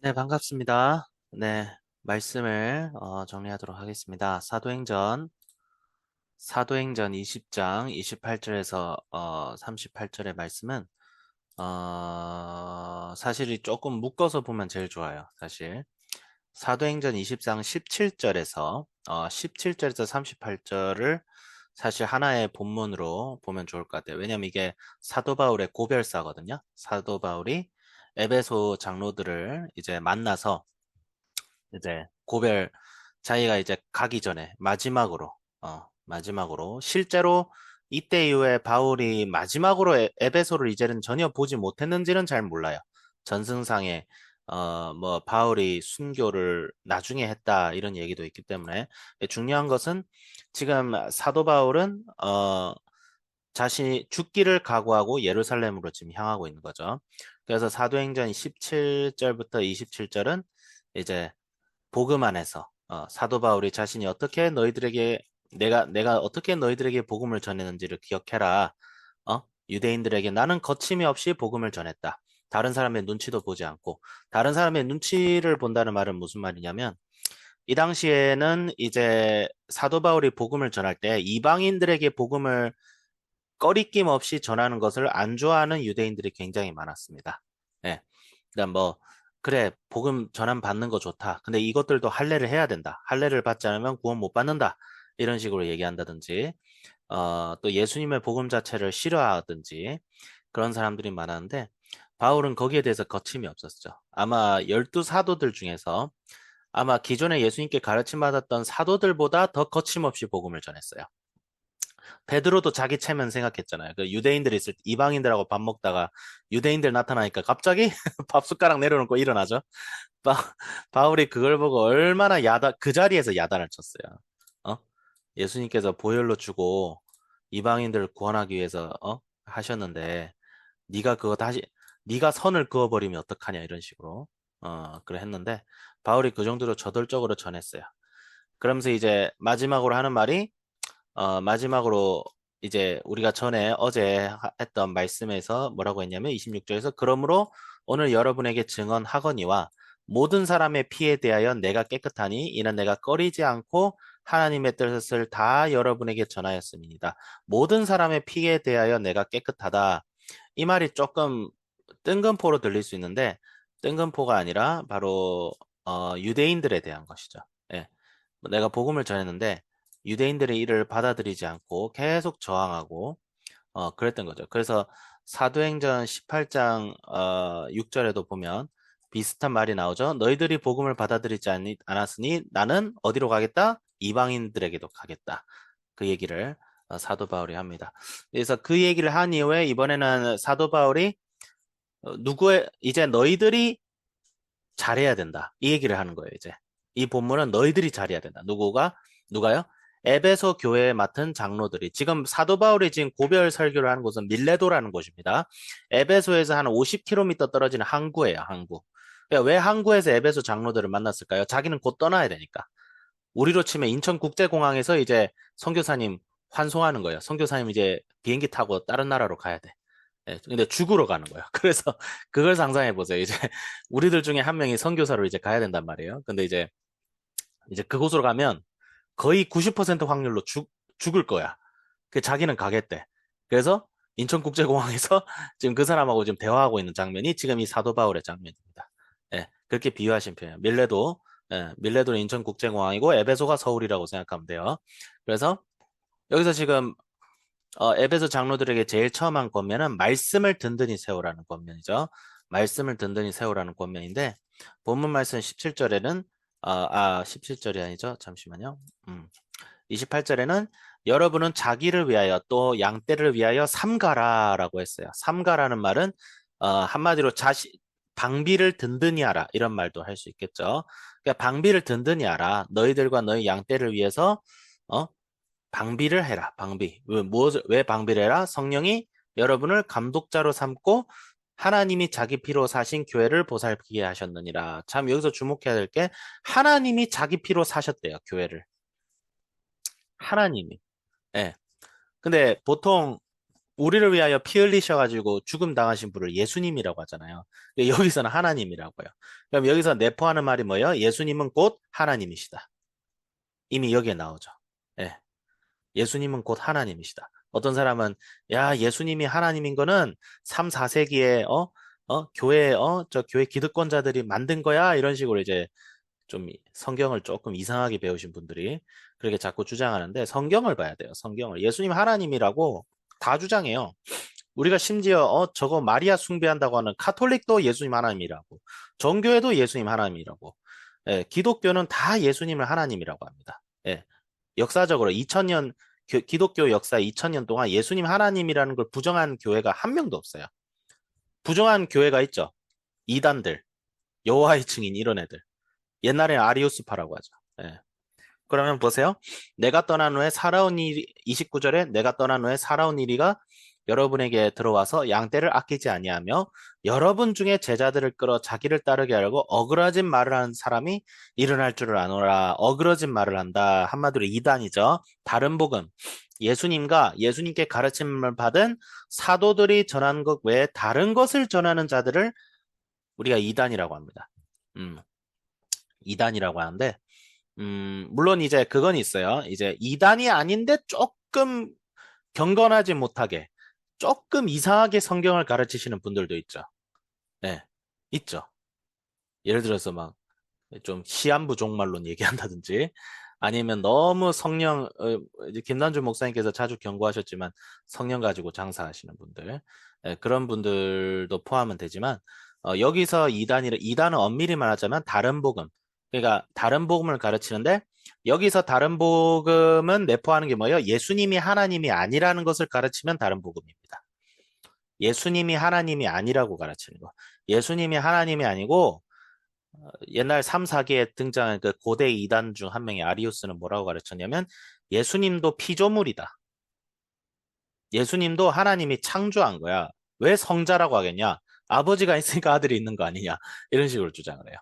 네, 반갑습니다. 네, 말씀을 정리하도록 하겠습니다. 사도행전 20장 28절에서 38절의 말씀은 사실이 조금 묶어서 보면 제일 좋아요. 사실 사도행전 20장 17절에서 17절에서 38절을 사실 하나의 본문으로 보면 좋을 것 같아요. 왜냐면 이게 사도 바울의 고별사거든요. 사도 바울이 에베소 장로들을 이제 만나서 이제 자기가 이제 가기 전에 마지막으로 실제로 이때 이후에 바울이 마지막으로 에베소를 이제는 전혀 보지 못했는지는 잘 몰라요. 전승상에 뭐 바울이 순교를 나중에 했다 이런 얘기도 있기 때문에 중요한 것은 지금 사도 바울은 자신이 죽기를 각오하고 예루살렘으로 지금 향하고 있는 거죠. 그래서 사도행전 17절부터 27절은 이제 복음 안에서 사도 바울이 자신이 어떻게 너희들에게 내가 어떻게 너희들에게 복음을 전했는지를 기억해라. 유대인들에게 나는 거침이 없이 복음을 전했다. 다른 사람의 눈치도 보지 않고 다른 사람의 눈치를 본다는 말은 무슨 말이냐면 이 당시에는 이제 사도 바울이 복음을 전할 때 이방인들에게 복음을 꺼리낌 없이 전하는 것을 안 좋아하는 유대인들이 굉장히 많았습니다. 예. 그다음 뭐 그래 복음 전함 받는 거 좋다. 근데 이것들도 할례를 해야 된다. 할례를 받지 않으면 구원 못 받는다. 이런 식으로 얘기한다든지 또 예수님의 복음 자체를 싫어하든지 그런 사람들이 많았는데 바울은 거기에 대해서 거침이 없었죠. 아마 12 사도들 중에서 아마 기존에 예수님께 가르침 받았던 사도들보다 더 거침없이 복음을 전했어요. 베드로도 자기 체면 생각했잖아요. 그 유대인들 있을 때 이방인들하고 밥 먹다가 유대인들 나타나니까 갑자기 밥 숟가락 내려놓고 일어나죠. 바, 바울이 그걸 보고 얼마나 그 자리에서 야단을 쳤어요. 어? 예수님께서 보혈로 주고 이방인들을 구원하기 위해서 하셨는데 네가 그거 다시 네가 선을 그어버리면 어떡하냐 이런 식으로 그래 했는데 바울이 그 정도로 저돌적으로 전했어요. 그러면서 이제 마지막으로 하는 말이 마지막으로 이제 우리가 전에 어제 했던 말씀에서 뭐라고 했냐면 26절에서 그러므로 오늘 여러분에게 증언하거니와 모든 사람의 피에 대하여 내가 깨끗하니 이는 내가 꺼리지 않고 하나님의 뜻을 다 여러분에게 전하였습니다. 모든 사람의 피에 대하여 내가 깨끗하다. 이 말이 조금 뜬금포로 들릴 수 있는데 뜬금포가 아니라 바로 유대인들에 대한 것이죠. 예. 내가 복음을 전했는데 유대인들의 일을 받아들이지 않고 계속 저항하고 그랬던 거죠. 그래서 사도행전 18장 6절에도 보면 비슷한 말이 나오죠. 너희들이 복음을 받아들이지 않았으니 나는 어디로 가겠다? 이방인들에게도 가겠다. 그 얘기를 사도 바울이 합니다. 그래서 그 얘기를 한 이후에 이번에는 사도 바울이 이제 너희들이 잘해야 된다. 이 얘기를 하는 거예요, 이제. 이 본문은 너희들이 잘해야 된다. 누가요? 에베소 교회에 맡은 장로들이 지금 사도 바울이 지금 고별 설교를 하는 곳은 밀레도라는 곳입니다. 에베소에서 한 50km 떨어지는 항구예요, 항구. 그러니까 왜 항구에서 에베소 장로들을 만났을까요? 자기는 곧 떠나야 되니까. 우리로 치면 인천국제공항에서 이제 선교사님 환송하는 거예요. 선교사님 이제 비행기 타고 다른 나라로 가야 돼. 예, 근데 죽으러 가는 거예요. 그래서 그걸 상상해 보세요. 이제 우리들 중에 한 명이 선교사로 이제 가야 된단 말이에요. 근데 이제 그곳으로 가면 거의 90% 확률로 죽을 거야. 그 자기는 가겠대. 그래서 인천국제공항에서 지금 그 사람하고 지금 대화하고 있는 장면이 지금 이 사도 바울의 장면입니다. 예, 그렇게 비유하신 표현. 밀레도는 인천국제공항이고 에베소가 서울이라고 생각하면 돼요. 그래서 여기서 지금 에베소 장로들에게 제일 처음 한 권면은 말씀을 든든히 세우라는 권면이죠. 말씀을 든든히 세우라는 권면인데 본문 말씀 17절에는 17절이 아니죠. 잠시만요. 28절에는 여러분은 자기를 위하여 또 양떼를 위하여 삼가라라고 했어요. 삼가라는 말은 한마디로 방비를 든든히 하라 이런 말도 할 수 있겠죠. 그러니까 방비를 든든히 하라. 너희들과 너희 양떼를 위해서 어, 방비를 해라. 방비. 왜 방비를 해라? 성령이 여러분을 감독자로 삼고 하나님이 자기 피로 사신 교회를 보살피게 하셨느니라. 참 여기서 주목해야 될 게 하나님이 자기 피로 사셨대요. 교회를. 하나님이. 예. 근데 보통 우리를 위하여 피 흘리셔가지고 죽음 당하신 분을 예수님이라고 하잖아요. 여기서는 하나님이라고요. 그럼 여기서 내포하는 말이 뭐예요? 예수님은 곧 하나님이시다. 이미 여기에 나오죠. 예. 예수님은 곧 하나님이시다. 어떤 사람은 야, 예수님이 하나님인 거는 3, 4세기에 교회 저 교회 기득권자들이 만든 거야 이런 식으로 이제 좀 성경을 조금 이상하게 배우신 분들이 그렇게 자꾸 주장하는데 성경을 봐야 돼요. 성경을. 예수님 하나님이라고 다 주장해요. 우리가 심지어 저거 마리아 숭배한다고 하는 카톨릭도 예수님 하나님이라고 정교회도 예수님 하나님이라고 예, 기독교는 다 예수님을 하나님이라고 합니다. 예, 역사적으로 2000년 기독교 역사 2000년 동안 예수님 하나님이라는 걸 부정한 교회가 한 명도 없어요. 부정한 교회가 있죠. 이단들, 여호와의 증인 이런 애들. 옛날에 아리우스파라고 하죠. 예. 그러면 보세요. 내가 떠난 후에 살아온 일, 29절에 내가 떠난 후에 살아온 일이가 여러분에게 들어와서 양떼를 아끼지 아니하며 여러분 중에 제자들을 끌어 자기를 따르게 하려고 어그러진 말을 하는 사람이 일어날 줄을 아노라. 어그러진 말을 한다. 한마디로 이단이죠. 다른 복음. 예수님과 예수님께 가르침을 받은 사도들이 전한 것 외에 다른 것을 전하는 자들을 우리가 이단이라고 합니다. 이단이라고 하는데 물론 이제 그건 있어요. 이제 이단이 아닌데 조금 경건하지 못하게, 조금 이상하게 성경을 가르치시는 분들도 있죠. 네, 있죠. 예를 들어서 막 좀 시한부 종말론 얘기한다든지 아니면 너무 성령, 이제 김남준 목사님께서 자주 경고하셨지만 성령 가지고 장사하시는 분들, 그런 분들도 포함은 되지만 여기서 이단은 엄밀히 말하자면 다른 복음, 그러니까 다른 복음을 가르치는데 여기서 다른 복음은 내포하는 게 뭐예요? 예수님이 하나님이 아니라는 것을 가르치면 다른 복음입니다. 예수님이 하나님이 아니라고 가르치는 거. 예수님이 하나님이 아니고 옛날 3, 4기에 등장한 그 고대 이단 중 한 명의 아리우스는 뭐라고 가르쳤냐면 예수님도 피조물이다. 예수님도 하나님이 창조한 거야. 왜 성자라고 하겠냐? 아버지가 있으니까 아들이 있는 거 아니냐? 이런 식으로 주장을 해요.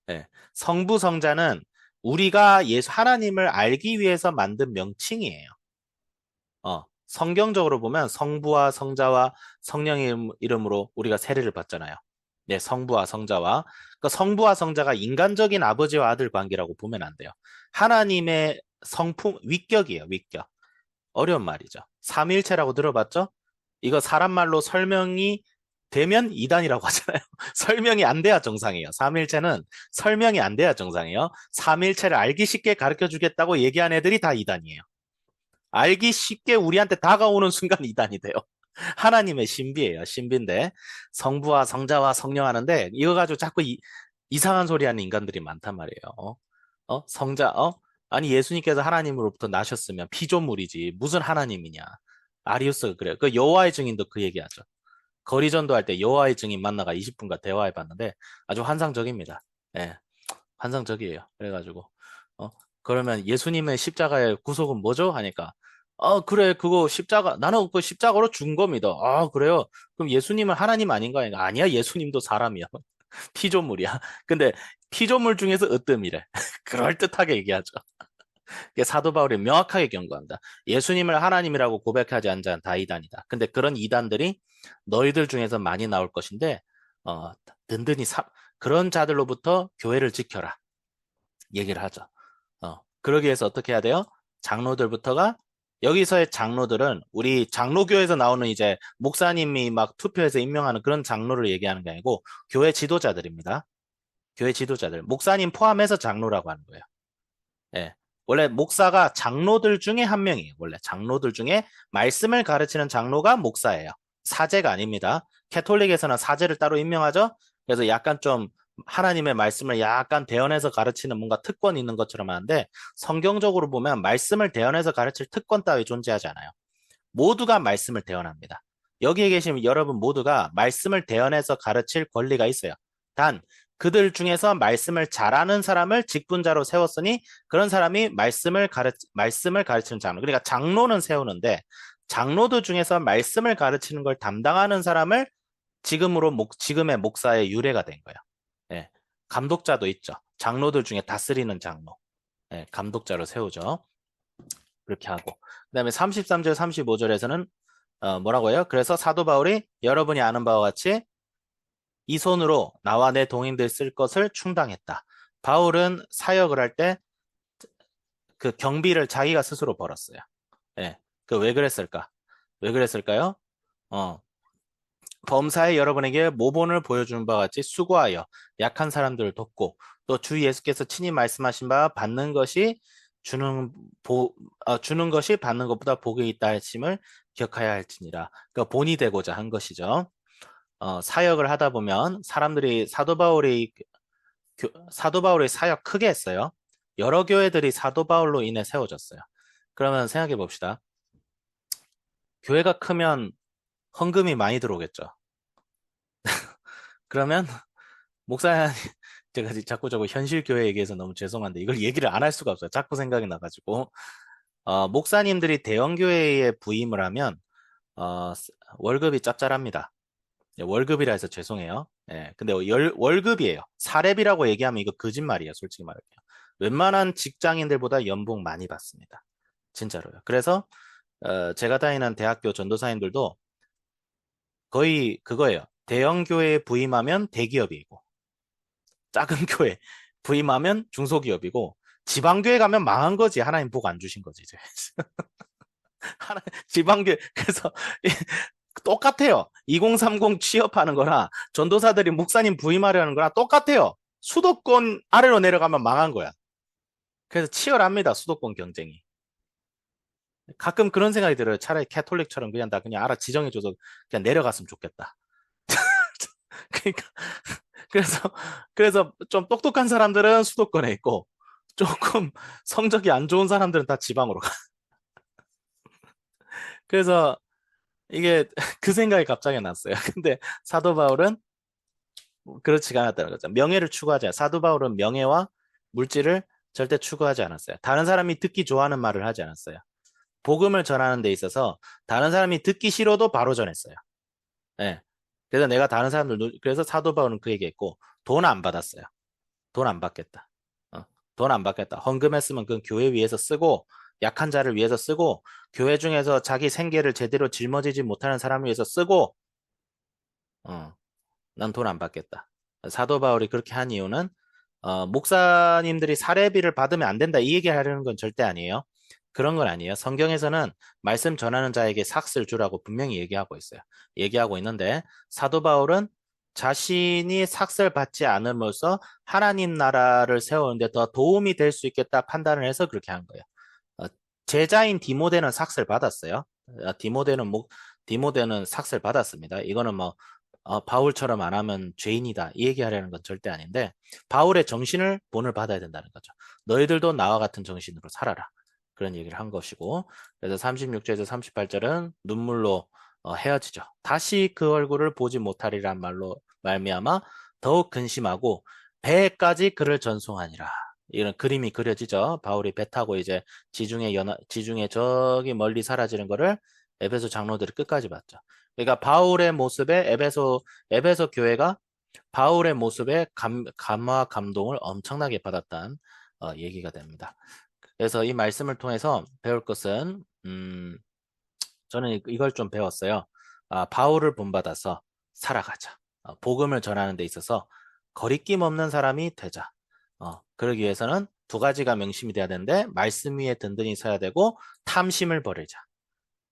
네. 성부 성자는 우리가 하나님을 알기 위해서 만든 명칭이에요. 성경적으로 보면 성부와 성자와 성령의 이름으로 우리가 세례를 받잖아요. 네, 성부와 성자와. 그러니까 성부와 성자가 인간적인 아버지와 아들 관계라고 보면 안 돼요. 하나님의 성품, 위격이에요, 위격. 어려운 말이죠. 삼위일체라고 들어봤죠? 이거 사람 말로 설명이 되면 이단이라고 하잖아요. 설명이 안 돼야 정상이에요. 삼위일체는 설명이 안 돼야 정상이에요. 삼위일체를 알기 쉽게 가르쳐 주겠다고 얘기한 애들이 다 이단이에요. 알기 쉽게 우리한테 다가오는 순간 이단이 돼요. 하나님의 신비예요. 신비인데 성부와 성자와 성령 하는데 이거 가지고 자꾸 이상한 소리 하는 인간들이 많단 말이에요. 성자, 아니 예수님께서 하나님으로부터 나셨으면 피조물이지 무슨 하나님이냐. 아리우스가 그래요. 그 여호와의 증인도 그 얘기하죠. 거리전도 할 때 여호와의 증인 만나가 20분간 대화해 봤는데 아주 환상적입니다. 예, 환상적이에요. 그래가지고 그러면 예수님의 십자가의 구속은 뭐죠? 하니까 그래 그거 십자가 나는 그 십자가로 죽은 거 믿어. 아 그래요? 그럼 예수님은 하나님 아닌가? 아니야 예수님도 사람이야. 피조물이야. 근데 피조물 중에서 으뜸이래. 그럴듯하게 얘기하죠. 사도 바울이 명확하게 경고합니다. 예수님을 하나님이라고 고백하지 않은 자는 다 이단이다. 근데 그런 이단들이 너희들 중에서 많이 나올 것인데 든든히 그런 자들로부터 교회를 지켜라. 얘기를 하죠. 그러기 위해서 어떻게 해야 돼요? 장로들부터가 여기서의 장로들은 우리 장로교에서 나오는 이제 목사님이 막 투표해서 임명하는 그런 장로를 얘기하는 게 아니고 교회 지도자들입니다. 교회 지도자들. 목사님 포함해서 장로라고 하는 거예요. 예. 원래 목사가 장로들 중에 한 명이에요. 원래 장로들 중에 말씀을 가르치는 장로가 목사예요. 사제가 아닙니다. 캐톨릭에서는 사제를 따로 임명하죠. 그래서 약간 좀 하나님의 말씀을 약간 대언해서 가르치는 뭔가 특권이 있는 것처럼 하는데 성경적으로 보면 말씀을 대언해서 가르칠 특권 따위 존재하지 않아요. 모두가 말씀을 대언합니다. 여기에 계신 여러분 모두가 말씀을 대언해서 가르칠 권리가 있어요. 단 그들 중에서 말씀을 잘하는 사람을 직분자로 세웠으니 그런 사람이 말씀을 가르치는 장로. 그러니까 장로는 세우는데 장로들 중에서 말씀을 가르치는 걸 담당하는 사람을 지금의 목사의 유래가 된 거예요. 예, 감독자도 있죠. 장로들 중에 다스리는 장로. 예, 감독자로 세우죠. 그렇게 하고. 그다음에 33절, 35절에서는 뭐라고요? 그래서 사도 바울이 여러분이 아는 바와 같이 이 손으로 나와 내 동행들 쓸 것을 충당했다. 바울은 사역을 할 때 그 경비를 자기가 스스로 벌었어요. 예. 그 왜 그랬을까? 왜 그랬을까요? 어, 범사에 여러분에게 모본을 보여주는 바와 같이 수고하여 약한 사람들을 돕고 또 주 예수께서 친히 말씀하신 바 받는 것이 주는 주는 것이 받는 것보다 복이 있다 하심을 기억하여야 할지니라. 그 본이 되고자 한 것이죠. 사역을 하다 보면 사람들이 사도 바울의 사역 크게 했어요. 여러 교회들이 사도 바울로 인해 세워졌어요. 그러면 생각해 봅시다. 교회가 크면 헌금이 많이 들어오겠죠. 그러면 목사님, 제가 자꾸 현실 교회 얘기해서 너무 죄송한데 이걸 얘기를 안 할 수가 없어요. 자꾸 생각이 나가지고. 목사님들이 대형 교회에 부임을 하면 월급이 짭짤합니다. 예, 월급이라 해서 죄송해요. 예, 근데 월급이에요. 사렙이라고 얘기하면 이거 거짓말이에요. 솔직히 말할게요. 웬만한 직장인들보다 연봉 많이 받습니다. 진짜로요. 그래서 제가 다니는 대학교 전도사님들도 거의 그거예요. 대형 교회에 부임하면 대기업이고 작은 교회 부임하면 중소기업이고 지방교회 가면 망한 거지. 하나님 복 안 주신 거지 이제. 지방교회 그래서 똑같아요. 2030 취업하는 거나 전도사들이 목사님 부임하려는 거랑 똑같아요. 수도권 아래로 내려가면 망한 거야. 그래서 치열합니다. 수도권 경쟁이. 가끔 그런 생각이 들어요. 차라리 캐톨릭처럼 그냥 다 그냥 알아 지정해줘서 그냥 내려갔으면 좋겠다. 그러니까 그래서 그래서 좀 똑똑한 사람들은 수도권에 있고 조금 성적이 안 좋은 사람들은 다 지방으로 가. 그래서 이게 그 생각이 갑자기 났어요. 근데 사도 바울은 그렇지가 않았다는 거죠. 명예를 추구하지 않아요. 사도 바울은 명예와 물질을 절대 추구하지 않았어요. 다른 사람이 듣기 좋아하는 말을 하지 않았어요. 복음을 전하는 데 있어서 다른 사람이 듣기 싫어도 바로 전했어요. 예. 그래서 내가 다른 사람들, 그래서 사도 바울은 그 얘기했고, 돈 안 받았어요. 돈 안 받겠다. 돈 안 받겠다. 헌금했으면 그 교회 위해서 쓰고, 약한 자를 위해서 쓰고, 교회 중에서 자기 생계를 제대로 짊어지지 못하는 사람을 위해서 쓰고, 어, 난 돈 안 받겠다. 사도 바울이 그렇게 한 이유는 목사님들이 사례비를 받으면 안 된다 이 얘기를 하려는 건 절대 아니에요. 그런 건 아니에요. 성경에서는 말씀 전하는 자에게 삭스를 주라고 분명히 얘기하고 있어요. 얘기하고 있는데 사도 바울은 자신이 삭스를 받지 않음으로써 하나님 나라를 세우는데 더 도움이 될 수 있겠다 판단을 해서 그렇게 한 거예요. 어, 제자인 디모데는 삭스를 받았어요. 디모데는 삭스를 받았습니다. 이거는 뭐 바울처럼 안 하면 죄인이다. 이 얘기하려는 건 절대 아닌데 바울의 정신을 본을 받아야 된다는 거죠. 너희들도 나와 같은 정신으로 살아라. 그런 얘기를 한 것이고 그래서 36절에서 38절은 눈물로 헤어지죠. 다시 그 얼굴을 보지 못하리란 말로 말미암아 더욱 근심하고 배까지 그를 전송하니라. 이런 그림이 그려지죠. 바울이 배 타고 이제 지중해 저기 멀리 사라지는 거를 에베소 장로들이 끝까지 봤죠. 그러니까 바울의 모습에 에베소 교회가 바울의 모습에 감화 감동을 엄청나게 받았다는 얘기가 됩니다. 그래서 이 말씀을 통해서 배울 것은 저는 이걸 좀 배웠어요. 바울을 본받아서 살아가자. 복음을 전하는 데 있어서 거리낌 없는 사람이 되자. 그러기 위해서는 두 가지가 명심이 돼야 되는데 말씀 위에 든든히 서야 되고 탐심을 버리자.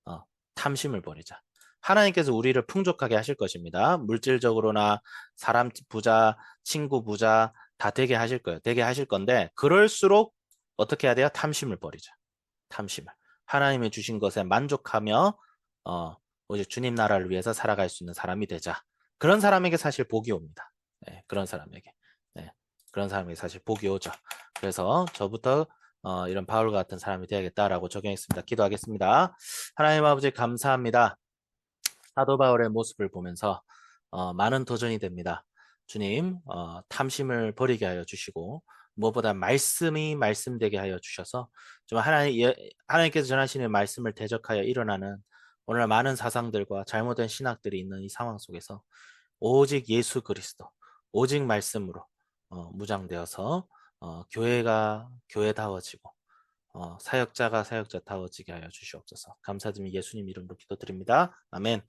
어, 탐심을 버리자. 하나님께서 우리를 풍족하게 하실 것입니다. 물질적으로나 사람 부자, 친구 부자 다 되게 하실 거예요. 되게 하실 건데 그럴수록 어떻게 해야 돼요? 탐심을 버리자. 탐심을. 하나님이 주신 것에 만족하며 오직 주님 나라를 위해서 살아갈 수 있는 사람이 되자. 그런 사람에게 사실 복이 옵니다. 네, 그런 사람에게. 네, 그런 사람에게 사실 복이 오죠. 그래서 저부터 이런 바울 같은 사람이 되야겠다라고 적용했습니다. 기도하겠습니다. 하나님 아버지 감사합니다. 사도 바울의 모습을 보면서 많은 도전이 됩니다. 주님, 탐심을 버리게 하여 주시고 무엇보다 말씀이 말씀되게 하여 주셔서 좀 하나님께서 전하시는 말씀을 대적하여 일어나는 오늘 많은 사상들과 잘못된 신학들이 있는 이 상황 속에서 오직 예수 그리스도, 오직 말씀으로 무장되어서 교회가 교회다워지고 사역자가 사역자 타워지게 하여 주시옵소서. 감사드리며 예수님 이름으로 기도드립니다. 아멘.